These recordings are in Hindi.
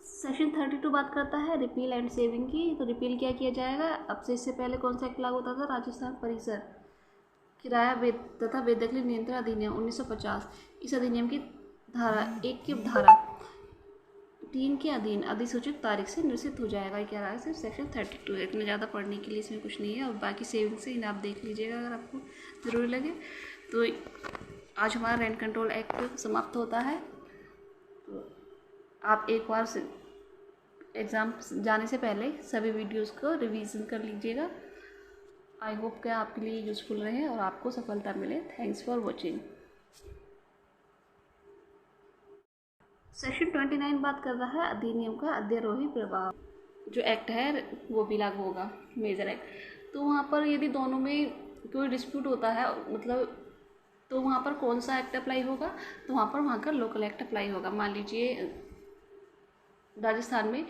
सेक्शन 32 बात करता है रिपील एंड सेविंग की। तो रिपील क्या किया जाएगा? अब से इससे पहले कौन सा एक्ट लागू होता था? राजस्थान परिसर किराया तथा बेदखली नियंत्रण अधिनियम 1950। इस अधिनियम की धारा 1 की धारा 3 के अधीन अधिसूचित तारीख से निश्चित हो जाएगा। क्या रहा है? सिर्फ सेक्शन 32। इतना ज़्यादा पढ़ने के लिए इसमें कुछ नहीं है, और बाकी सेविंग से इन्हें आप देख लीजिएगा अगर आपको ज़रूरी लगे तो। आज हमारा रेंट कंट्रोल एक्ट समाप्त होता है। तो आप एक बार एग्ज़ाम जाने से पहले सभी वीडियोस को रिवीजन कर लीजिएगा। आई होप कि आपके लिए यूज़फुल रहे और आपको सफलता मिले। Thanks for watching. सेक्शन 29 बात कर रहा है अधिनियम का अध्यारोही प्रभाव। जो एक्ट है वो भी लागू होगा, मेजर एक्ट। तो वहाँ पर यदि दोनों में कोई डिस्प्यूट होता है, मतलब तो वहाँ पर कौन सा एक्ट अप्लाई होगा? तो वहाँ का लोकल एक्ट अप्लाई होगा। मान लीजिए राजस्थान में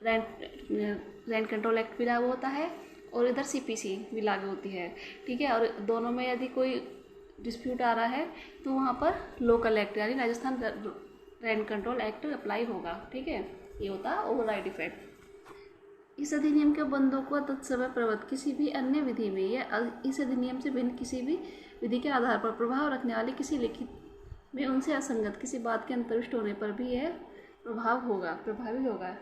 रेंट कंट्रोल एक्ट भी लागू होता है और इधर सीपीसी भी लागू होती है, ठीक है। और दोनों में यदि कोई डिस्प्यूट आ रहा है तो वहाँ पर लोकल एक्ट यानी Rajasthan rent control act apply होगा, ठीक है। ये होता है ओवरराइड इफेक्ट। इस अधिनियम के बंदों को तत्समय प्रवृत्त किसी भी अन्य विधि में या इस अधिनियम से भिन्न किसी भी विधि के आधार पर प्रभाव रखने वाले किसी लिखित में उनसे असंगत किसी बात के अंतर्विष्ट होने पर भी यह प्रभावी होगा।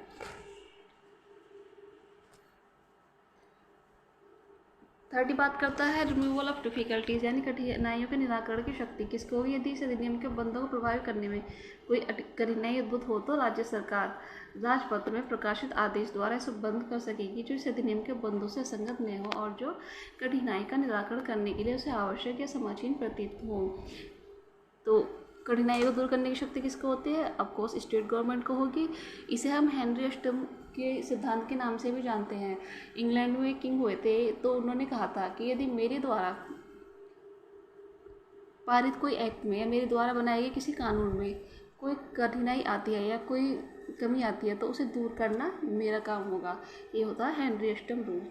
30 बात करता है रिमूवल ऑफ डिफिकल्टीज यानी कठिनाइयों के निराकरण की शक्ति किसको होगी? यदि इस अधिनियम के बंदों को प्रभावित करने में कोई कठिनाई उद्भूत हो तो राज्य सरकार राजपत्र में प्रकाशित आदेश द्वारा इसे बंद कर सकेगी जो इस अधिनियम के बंदों से असंगत नहीं हो और जो कठिनाई का निराकरण करने के लिए उसे आवश्यक या समाचीन प्रतीत हो। तो कठिनाई को दूर करने की शक्ति किसको होती है? ऑफकोर्स स्टेट गवर्नमेंट को होगी। इसे हम हेनरी अष्टम के सिद्धांत के नाम से भी जानते हैं। इंग्लैंड में किंग हुए थे तो उन्होंने कहा था कि यदि मेरे द्वारा पारित कोई एक्ट में या मेरे द्वारा बनाए गए किसी कानून में कोई कठिनाई आती है या कोई कमी आती है तो उसे दूर करना मेरा काम होगा। ये होता है हेनरी अष्टम रूल।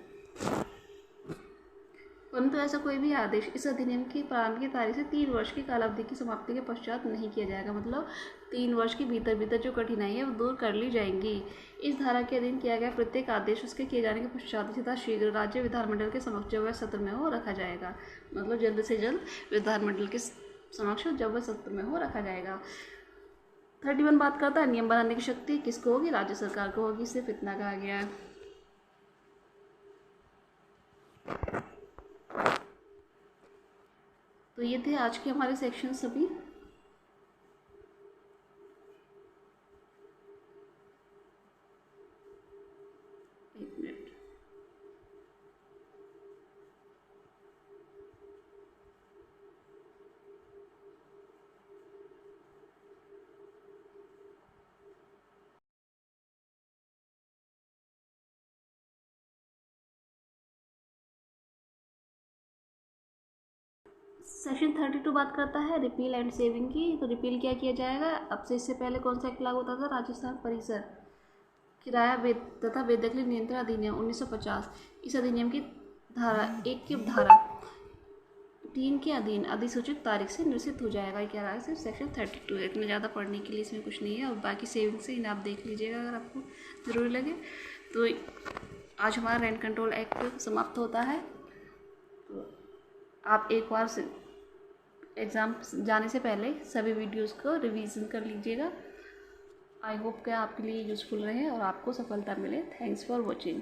परंतु ऐसा कोई भी आदेश इस अधिनियम की प्रारंभ की तारीख से 3 वर्ष की कालावधि की समाप्ति के पश्चात नहीं किया जाएगा। मतलब 3 वर्ष के भीतर जो कठिनाई है वो दूर कर ली जाएंगी। इस धारा के अधीन किया गया प्रत्येक आदेश उसके किए जाने के पश्चात तथा शीघ्र राज्य विधानमंडल के समक्ष जब वह सत्र में हो रखा जाएगा। मतलब जल्द से जल्द विधानमंडल के समक्ष जब वह सत्र में हो रखा जाएगा। 31 बात करता है नियम बनाने की शक्ति किसको होगी? राज्य सरकार को होगी। सिर्फ इतना कहा गया है। तो ये थे आज के हमारे सेक्शन सभी। एक मिनट। सेक्शन 32 बात करता है रिपील एंड सेविंग की। तो रिपील क्या किया जाएगा? अब से इससे पहले कौन सा एक्ट लागू होता था? राजस्थान परिसर किराया तथा बेदखली नियंत्रण अधिनियम 1950। इस अधिनियम की धारा 1 की धारा 3 के अधीन अधिसूचित तारीख से निश्चित हो जाएगा। क्या रहा है? सिर्फ सेक्शन 32। इतना ज़्यादा पढ़ने के लिए इसमें कुछ नहीं है, और बाकी सेविंग से इन्हें आप देख लीजिएगा अगर आपको ज़रूरी लगे तो। आज हमारा रेंट कंट्रोल एक्ट समाप्त होता है। तो आप एक बार एग्ज़ाम जाने से पहले सभी वीडियोस को रिवीजन कर लीजिएगा। आई होप कि आपके लिए यूज़फुल रहे और आपको सफलता मिले। Thanks for watching.